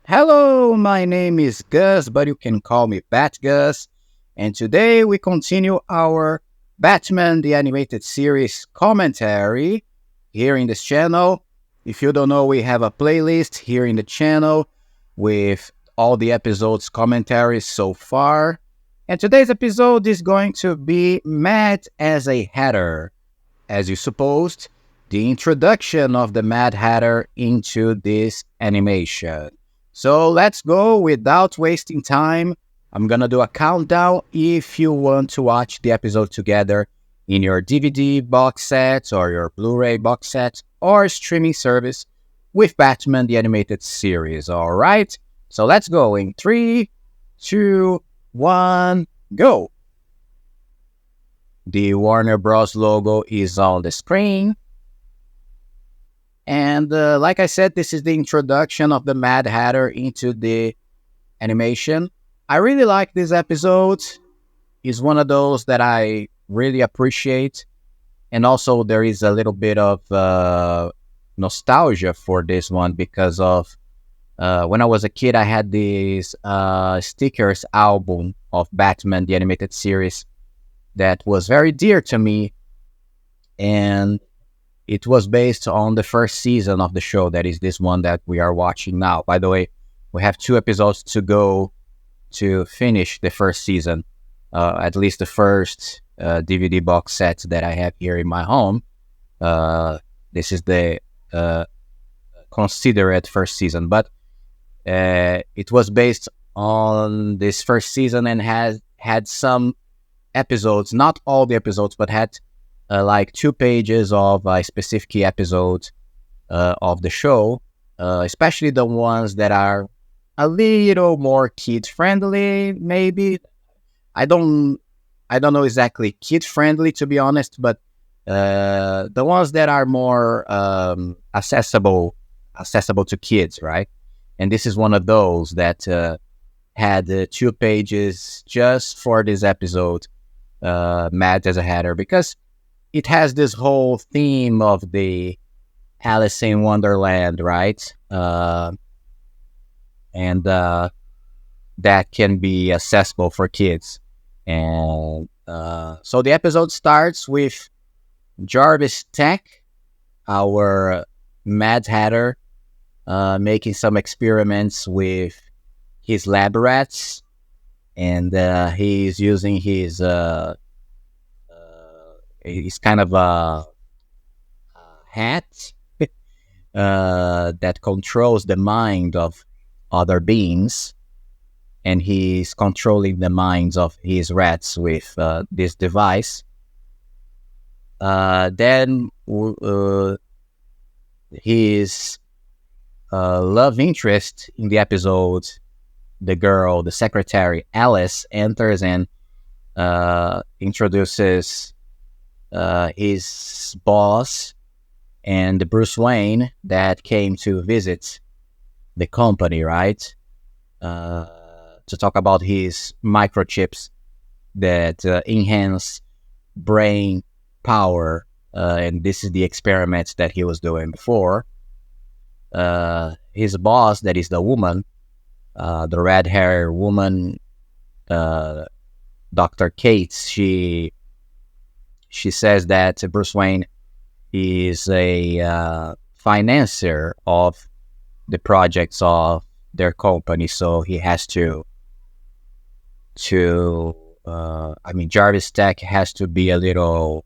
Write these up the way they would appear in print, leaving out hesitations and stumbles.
Hello, my name is Gus, but you can call me BATGUS. And today we continue our Batman the Animated Series commentary here in this channel. If you don't know, we have a playlist here in the channel with all the episodes commentaries so far. And today's episode is going to be Mad as a Hatter. As you supposed, the introduction of the Mad Hatter into this animation. So let's go without wasting time. I'm gonna do a countdown if you want to watch the episode together in your DVD box set or your Blu-ray box set or streaming service with Batman the Animated Series, alright? So let's go in 3, 2, 1, go! The Warner Bros. Logo is on the screen. And like I said, this is the introduction of the Mad Hatter into the animation. I really like this episode. It's one of those that I really appreciate. And also there is a little bit of nostalgia for this one because of when I was a kid, I had this stickers album of Batman, the Animated Series, that was very dear to me. And it was based on the first season of the show, that is this one that we are watching now. By the way, we have 2 episodes to go to finish the first season, at least the first DVD box set that I have here in my home. This is the considered first season, but it was based on this first season and had some episodes, not all the episodes, but had like 2 pages of a specific episode of the show, especially the ones that are a little more kid-friendly, maybe. I don't know exactly kid-friendly, to be honest, but the ones that are more accessible to kids, right? And this is one of those that had 2 pages just for this episode, Mad as a Hatter, because it has this whole theme of the Alice in Wonderland, right? And that can be accessible for kids. And so the episode starts with Jarvis Tech, our Mad Hatter, making some experiments with his lab rats. And he's using his kind of a hat that controls the mind of other beings, and he's controlling the minds of his rats with this device. Then his love interest in the episode, the secretary Alice, enters and introduces his boss and Bruce Wayne that came to visit the company, right? To talk about his microchips that enhance brain power. And this is the experiments that he was doing before. His boss, that is the woman, the red-haired woman, Dr. Cates, she says that Bruce Wayne is a financier of the projects of their company, so he has to Jarvis Tech has to be a little,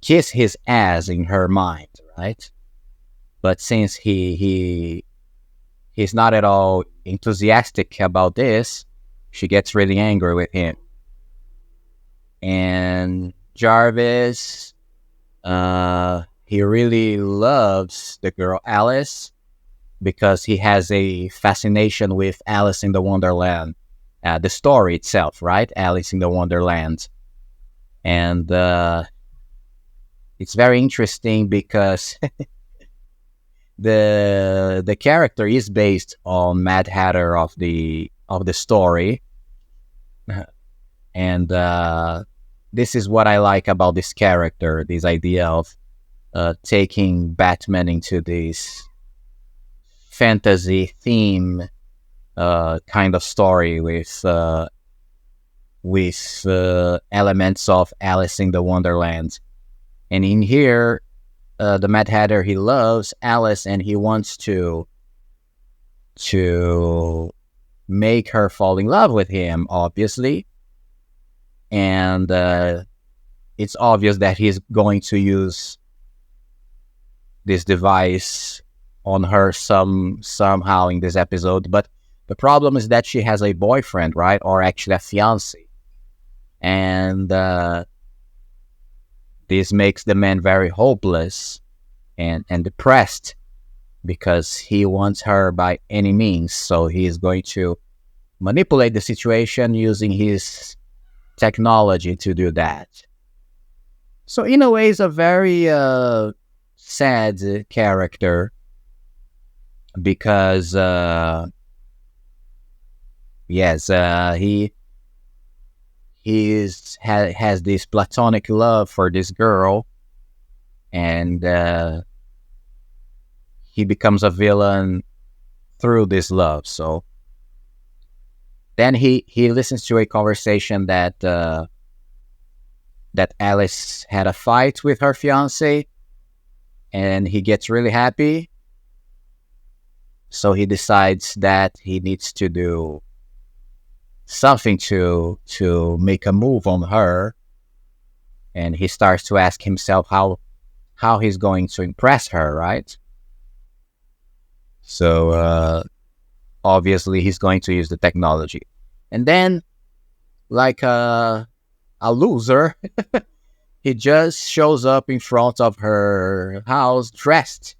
kiss his ass in her mind, right? But since he's not at all enthusiastic about this, she gets really angry with him. And Jarvis, he really loves the girl Alice because he has a fascination with Alice in the Wonderland, the story itself, right? Alice in the Wonderland. And it's very interesting because the character is based on Mad Hatter of the story. And this is what I like about this character, this idea of taking Batman into this fantasy theme kind of story with elements of Alice in the Wonderland. And in here, the Mad Hatter, he loves Alice and he wants to make her fall in love with him, obviously. And it's obvious that he's going to use this device on her somehow in this episode. But the problem is that she has a boyfriend, right? Or actually a fiance. And this makes the man very hopeless and depressed because he wants her by any means. So he is going to manipulate the situation using his technology to do that. So in a way, he's a very sad character because, he has this platonic love for this girl, and he becomes a villain through this love. So then he listens to a conversation that Alice had a fight with her fiance, and he gets really happy. So he decides that he needs to do something to make a move on her, and he starts to ask himself how he's going to impress her, right? So obviously he's going to use the technology. And then, like a loser, he just shows up in front of her house dressed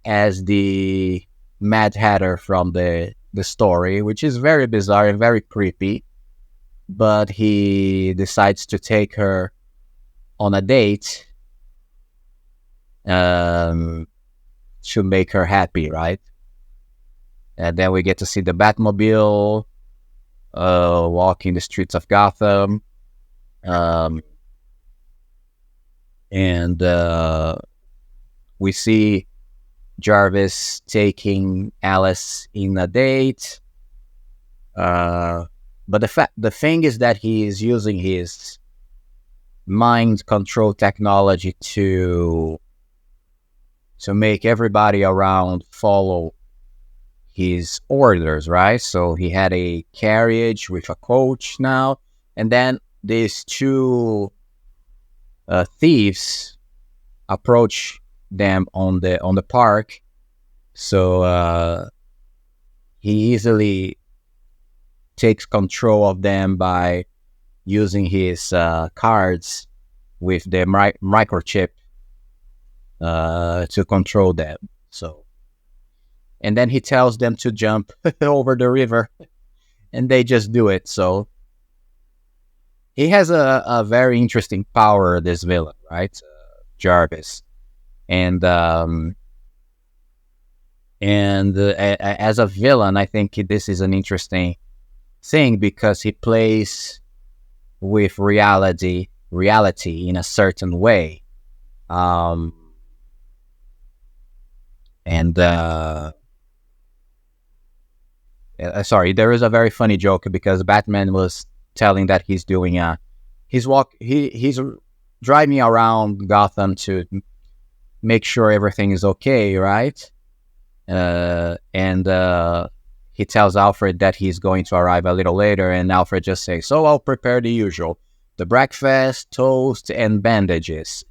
as the Mad Hatter from the story, which is very bizarre and very creepy. But he decides to take her on a date to make her happy, right? And then we get to see the Batmobile walking the streets of Gotham. And we see Jarvis taking Alice in a date. But the thing is that he is using his mind control technology to make everybody around follow his orders, right? So he had a carriage with a coach now, and then these two thieves approach them on the park. So he easily takes control of them by using his cards with the microchip to control them. So, and then he tells them to jump over the river, and they just do it. So he has a very interesting power, this villain, right? Jarvis. And as a villain, I think this is an interesting thing because he plays with reality in a certain way. Sorry, there is a very funny joke because Batman was telling that he's doing he's driving around Gotham to make sure everything is okay, right? And he tells Alfred that he's going to arrive a little later, and Alfred just says, "So I'll prepare the usual, the breakfast, toast, and bandages."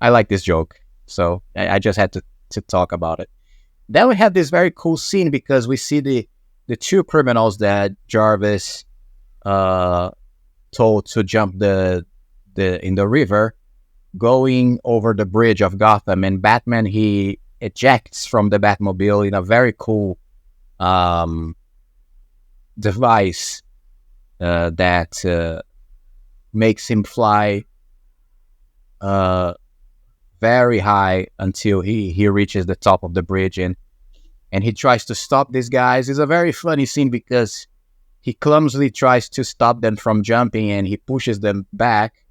I like this joke, so I just had to talk about it. Then we have this very cool scene because we see the two criminals that Jarvis told to jump in the river, going over the bridge of Gotham, and Batman, he ejects from the Batmobile in a very cool device that makes him fly very high until he reaches the top of the bridge, and he tries to stop these guys. It's a very funny scene because he clumsily tries to stop them from jumping and he pushes them back.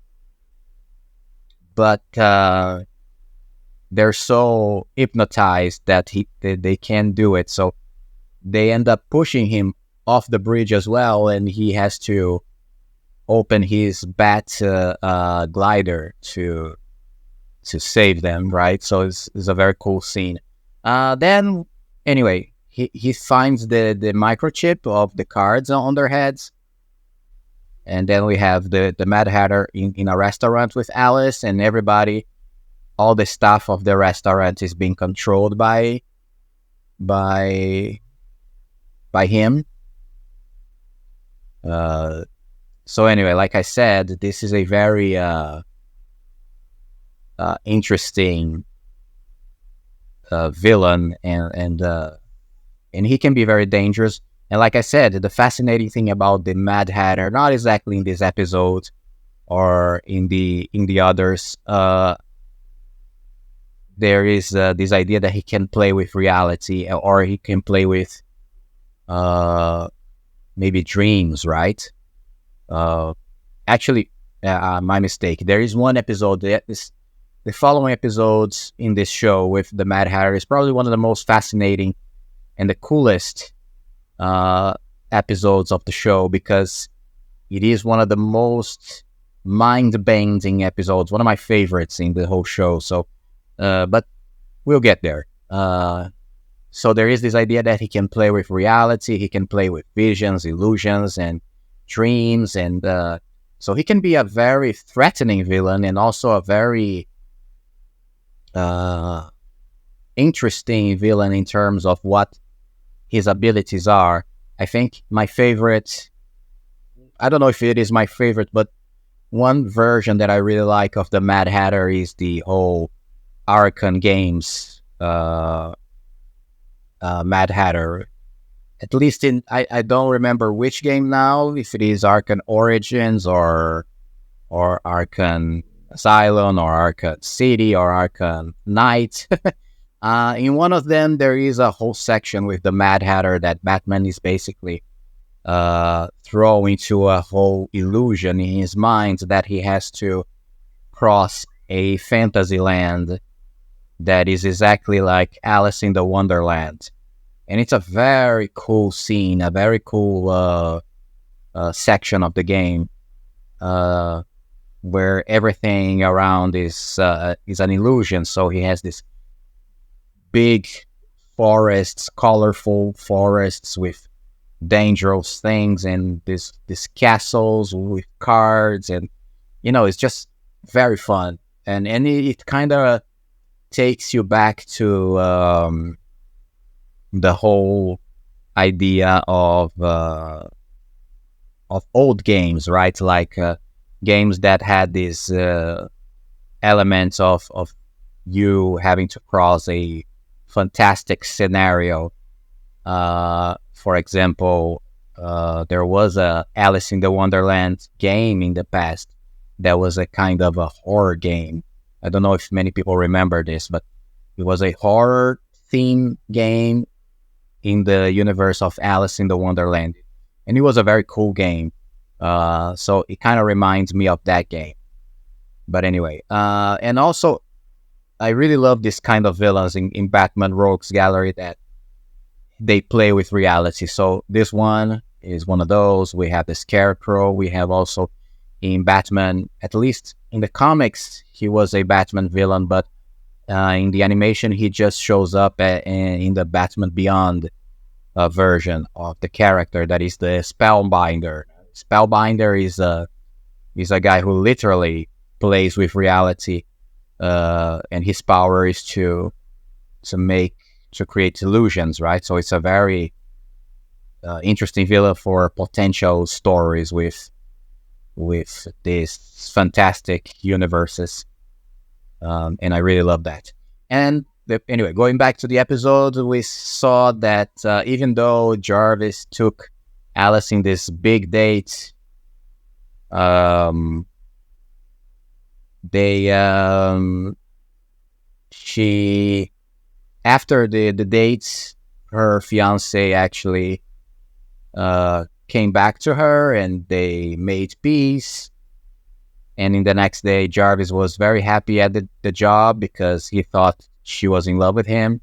But they're so hypnotized that they can't do it. So they end up pushing him off the bridge as well, and he has to open his bat glider to save them, right? So it's a very cool scene. Then anyway, he finds the microchip of the cards on their heads, and then we have the Mad Hatter in a restaurant with Alice, and everybody, all the staff of the restaurant is being controlled by him. So anyway, like I said, this is a very interesting villain, and he can be very dangerous. And like I said, the fascinating thing about the Mad Hatter, not exactly in this episode or in the others, there is this idea that he can play with reality, or he can play with maybe dreams, right? Actually, my mistake. There is one episode, the following episodes in this show with the Mad Hatter is probably one of the most fascinating and the coolest episodes of the show, because it is one of the most mind-bending episodes, one of my favorites in the whole show. So, but we'll get there. So there is this idea that he can play with reality, he can play with visions, illusions, and dreams, and so he can be a very threatening villain and also a very interesting villain in terms of what his abilities are. I think my favorite, I don't know if it is my favorite, but one version that I really like of the Mad Hatter is the whole Arkham Games Mad Hatter. At least I don't remember which game now, if it is Arkham Origins or Arkham Asylum or Arkham City or Arkham Knight. In one of them, there is a whole section with the Mad Hatter that Batman is basically thrown into a whole illusion in his mind that he has to cross a fantasy land that is exactly like Alice in the Wonderland. And it's a very cool scene, a very cool section of the game where everything around is an illusion. So he has this big forests, colorful forests with dangerous things, and these castles with cards, and it's just very fun, and it kind of takes you back to the whole idea of old games, right? Like games that had these elements of you having to cross a fantastic scenario. For example, there was a Alice in the Wonderland game in the past that was a kind of a horror game. I don't know if many people remember this, but it was a horror theme game in the universe of Alice in the Wonderland, and it was a very cool game. So it kind of reminds me of that game. But anyway, and also I really love this kind of villains in Batman Rogues Gallery, that they play with reality. So this one is one of those. We have the Scarecrow. We have also in Batman, at least in the comics, he was a Batman villain, but in the animation, he just shows up in the Batman Beyond version of the character, that is the Spellbinder. Spellbinder is a guy who literally plays with reality, and his power is to create illusions, right? So it's a very interesting villain for potential stories with these fantastic universes, and I really love that. And anyway, going back to the episode, we saw that even though Jarvis took Alice in this big date, she, after the dates, her fiance actually came back to her, and they made peace. And in the next day, Jarvis was very happy at the job because he thought she was in love with him.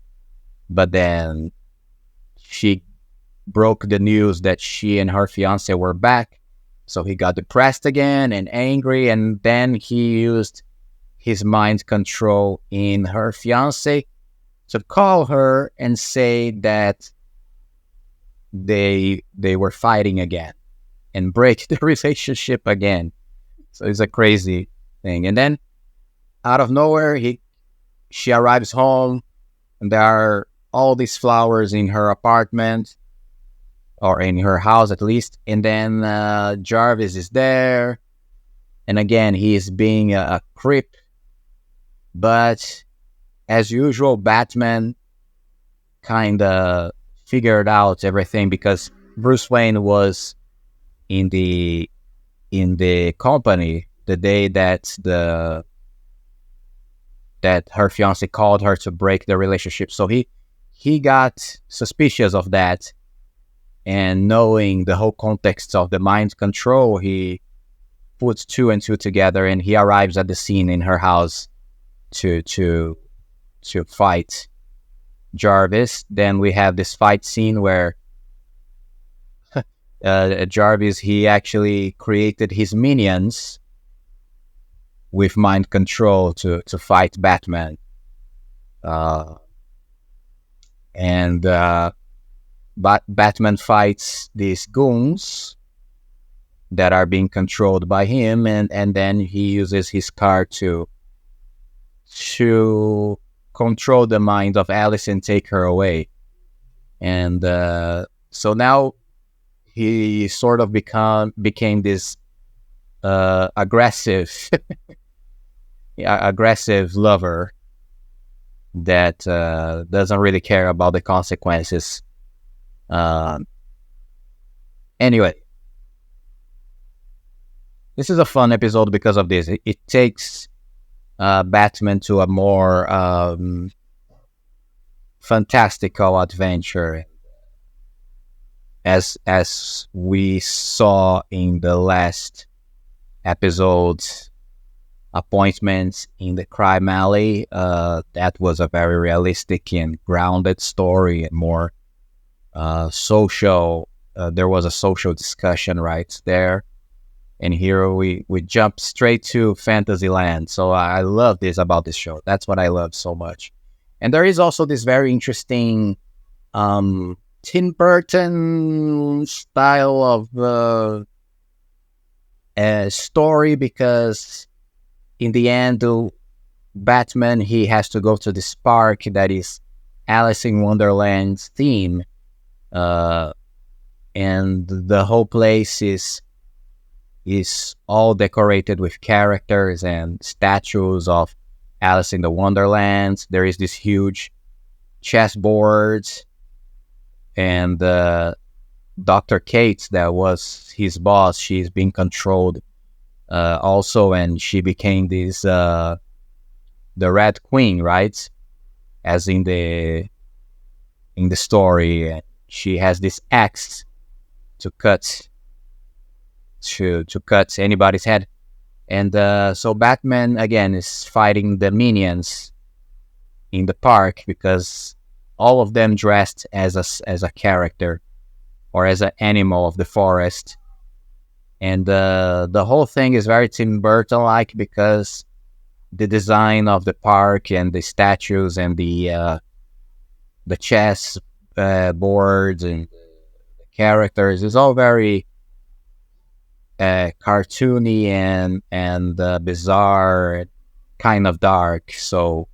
But then she broke the news that she and her fiance were back. So he got depressed again and angry. And then he used his mind control in her fiance to call her and say that they were fighting again and break the relationship again. So it's a crazy thing. And then out of nowhere, she arrives home and there are all these flowers in her apartment, or in her house at least. And then Jarvis is there. And again, he is being a creep. But as usual, Batman kind of figured out everything because Bruce Wayne was in the company the day that her fiance called her to break the relationship. So he got suspicious of that, and knowing the whole context of the mind control, he puts two and two together, and he arrives at the scene in her house to fight Jarvis. Then we have this fight scene where Jarvis, he actually created his minions with mind control to fight Batman. And Batman fights these goons that are being controlled by him, and then he uses his car to control the mind of Alice and take her away. And so now he sort of became this aggressive aggressive lover that doesn't really care about the consequences. Anyway, this is a fun episode because of this. It takes Batman to a more fantastical adventure, as we saw in the last episode's Appointments in the Crime Alley. That was a very realistic and grounded story, and more social. There was a social discussion right there. And here we jump straight to Fantasyland. So I love this about this show. That's what I love so much. And there is also this very interesting Tim Burton style of story, because in the end, Batman, he has to go to this park that is Alice in Wonderland's theme. And the whole place is all decorated with characters and statues of Alice in the Wonderland. There is this huge chessboard, and Dr. Kate, that was his boss, she's being controlled also, and she became this the Red Queen, right? As in the story, she has this axe to cut anybody's head. And so Batman again is fighting the minions in the park, because all of them dressed as a character or as an animal of the forest. And the whole thing is very Tim Burton like, because the design of the park and the statues and the chess boards and the characters is all very cartoony and bizarre, kind of dark. So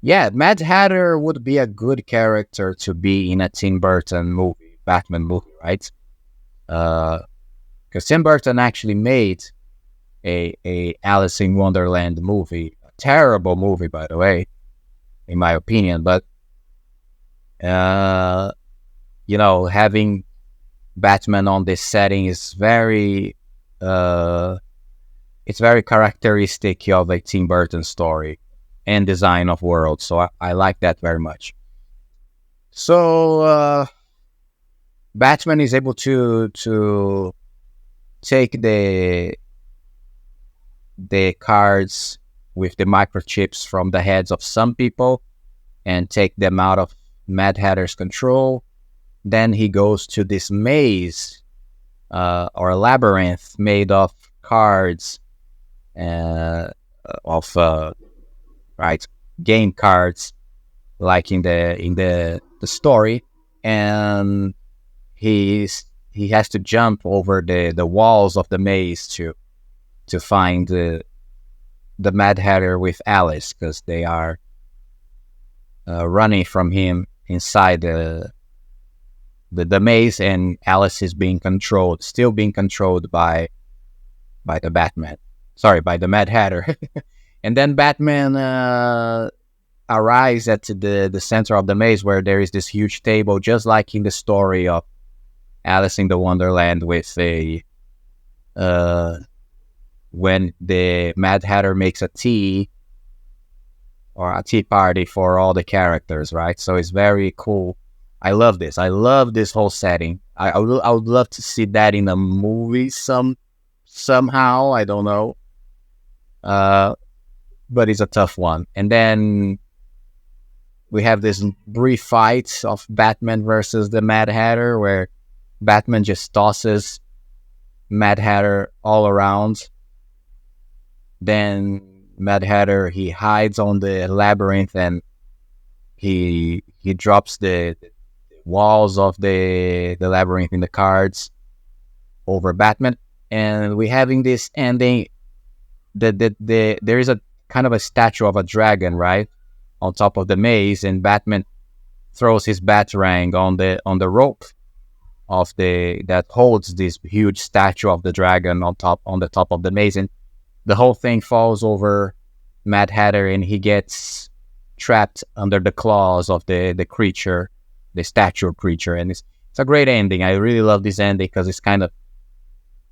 yeah, Mad Hatter would be a good character to be in a Tim Burton movie, Batman movie, right? Because Tim Burton actually made a Alice in Wonderland movie, a terrible movie, by the way, in my opinion. But having Batman on this setting is very it's very characteristic of a Tim Burton story and design of world. So I like that very much. So Batman is able to take the cards with the microchips from the heads of some people and take them out of Mad Hatter's control. Then he goes to this maze or labyrinth made of cards of right game cards, like in the story, and he has to jump over the walls of the maze to find the Mad Hatter with Alice, because they are running from him inside the maze, and Alice is still being controlled by the Batman. Sorry, by the Mad Hatter. And then Batman arrives at the center of the maze, where there is this huge table, just like in the story of Alice in the Wonderland, with when the Mad Hatter makes a tea party for all the characters, right? So it's very cool. I love this. I love this whole setting. I would love to see that in a movie somehow. I don't know. But it's a tough one. And then we have this brief fight of Batman versus the Mad Hatter, where Batman just tosses Mad Hatter all around. Then Mad Hatter, he hides on the labyrinth, and he drops the walls of the labyrinth in the cards over Batman. And we're having this ending. There is a kind of a statue of a dragon, right, on top of the maze, and Batman throws his batarang on the rope of that holds this huge statue of the dragon on the top of the maze, and the whole thing falls over Mad Hatter, and he gets trapped under the claws of the creature, the statue creature. And it's a great ending. I really love this ending because it's kind of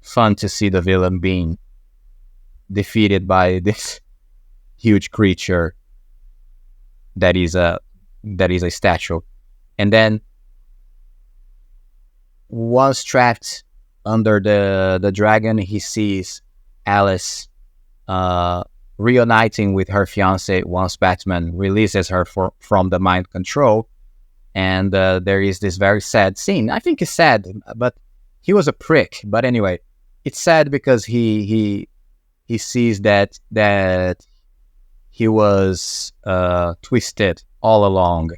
fun to see the villain being defeated by this huge creature that is a statue. And then once trapped under the dragon, he sees Alice reuniting with her fiance once Batman releases her from the mind control. And there is this very sad scene. I think it's sad, but he was a prick. But anyway, it's sad because he sees that he was twisted all along,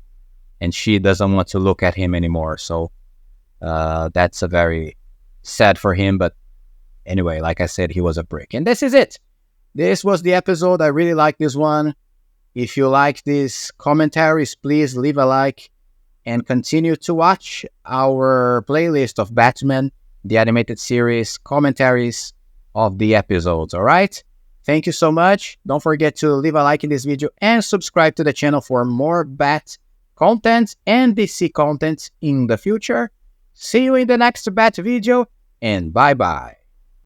and she doesn't want to look at him anymore. So that's a very sad for him. But anyway, like I said, he was a prick. And this is it. This was the episode. I really like this one. If you like these commentaries, please leave a like and continue to watch our playlist of Batman, the animated series, commentaries of the episodes, all right? Thank you so much. Don't forget to leave a like in this video and subscribe to the channel for more Bat content and DC content in the future. See you in the next Bat video, and bye-bye.